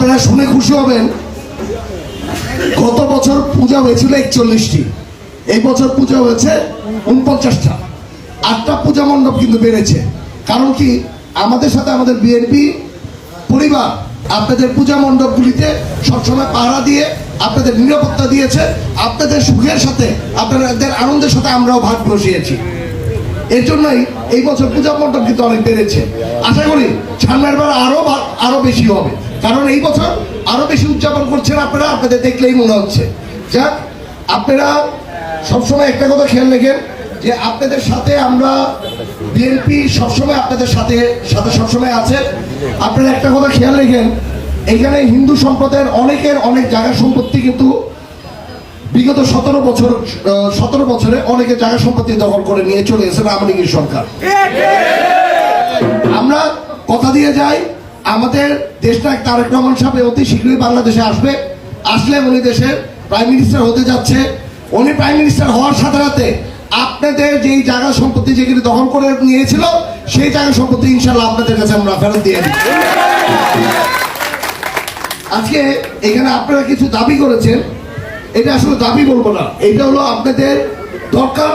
আপনারা শুনে খুশি হবেন, গত বছর পূজা হয়েছিল 41টি, এই বছর পূজা হয়েছে 49টা। 8টা পূজা মণ্ডপ কিন্তু বেড়েছে। কারণ কি, আমাদের সাথে আমাদের বিএনপি পরিবার আপনাদের পূজা মণ্ডপগুলিতে সবসময় পাহারা দিয়ে আপনাদের নিরাপত্তা দিয়েছে। আপনাদের সুখের সাথে আপনাদের আনন্দের সাথে আমরাও ভাগ বসিয়েছি। এর জন্যই এই বছর পূজা মণ্ডপ কিন্তু অনেক বেড়েছে। আশা করি সামনের বার আরো বেশি হবে, কারণ এই বছর আরো বেশি উদযাপন করছেন আপনারা, আপনাদের দেখলেই মনে হচ্ছে। যাক, আপনারা সবসময় একটা কথা খেয়াল রাখেন যে আপনাদের সাথে আমরা বিএনপি সবসময় আপনাদের সাথে সবসময় আছে। আপনারা একটা কথা খেয়াল রাখেন, এখানে হিন্দু সম্প্রদায়ের অনেকের অনেক জায়গা সম্পত্তি কিন্তু বিগত 17 বছরে অনেকে জায়গা সম্পত্তি দখল করে নিয়ে চলে গেছে আওয়ামী লীগের সরকার। আমরা কথা দিয়ে যাই, আমাদের দেশটা তারেক রহমান সাহেব অতি শীঘ্রই বাংলাদেশে আসলে উনি দেশের প্রাইম মিনিস্টার হতে যাচ্ছে। উনি প্রাইম মিনিস্টার হওয়ার সাথে সাথে আপনাদের যেই জায়গা সম্পত্তি যেগুলি দখল করে নিয়েছিল সেই জায়গা সম্পত্তি ইনশাল্লাহ আপনাদের কাছে আমরা ফেরত দিয়ে দিই। আজকে এখানে আপনারা কিছু দাবি করেছেন, এটা আসলে দাবি বলবো না, এটা হলো আপনাদের দরকার,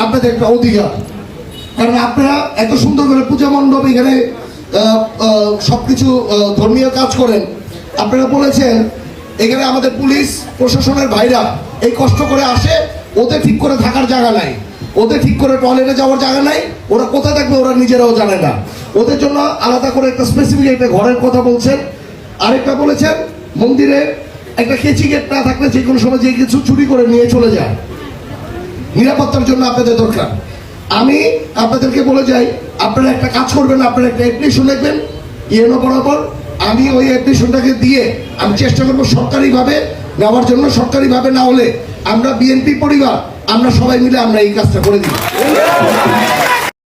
আপনাদের একটা অধিকার। কারণ আপনারা এত সুন্দর করে পূজা মণ্ডপ এখানে সবকিছু ধর্মীয় কাজ করেন। আপনারা বলেছেন এখানে আমাদের পুলিশ প্রশাসনের ভাইরা এই কষ্ট করে আসে, ওদের ঠিক করে থাকার জায়গা নাই, ওদের ঠিক করে টয়লেটে যাওয়ার জায়গা নাই, ওরা কোথায় থাকবে ওরা নিজেরাও জানে না। ওদের জন্য আলাদা করে একটা স্পেসিফিক একটা ঘরের কথা বলছেন। আরেকটা বলেছেন মন্দিরে একটা কেচি গেট না থাকলে যে কোনো সময় যে কিছু চুরি করে নিয়ে চলে যায়, নিরাপত্তার জন্য আপনাদের দরকার। আমি আপনাদেরকে বলে যাই, আপনারা একটা কাজ করবেন, আপনারা একটা অ্যাপ্লিকেশন লিখবেন ইউনো বরাবর। আমি ওই অ্যাপ্লিকেশনটাকে দিয়ে আমি চেষ্টা করবো সরকারিভাবে নেওয়ার জন্য। সরকারিভাবে না হলে আমরা বিএনপি পরিবার আমরা সবাই মিলে আমরা এই কাজটা করে দিই।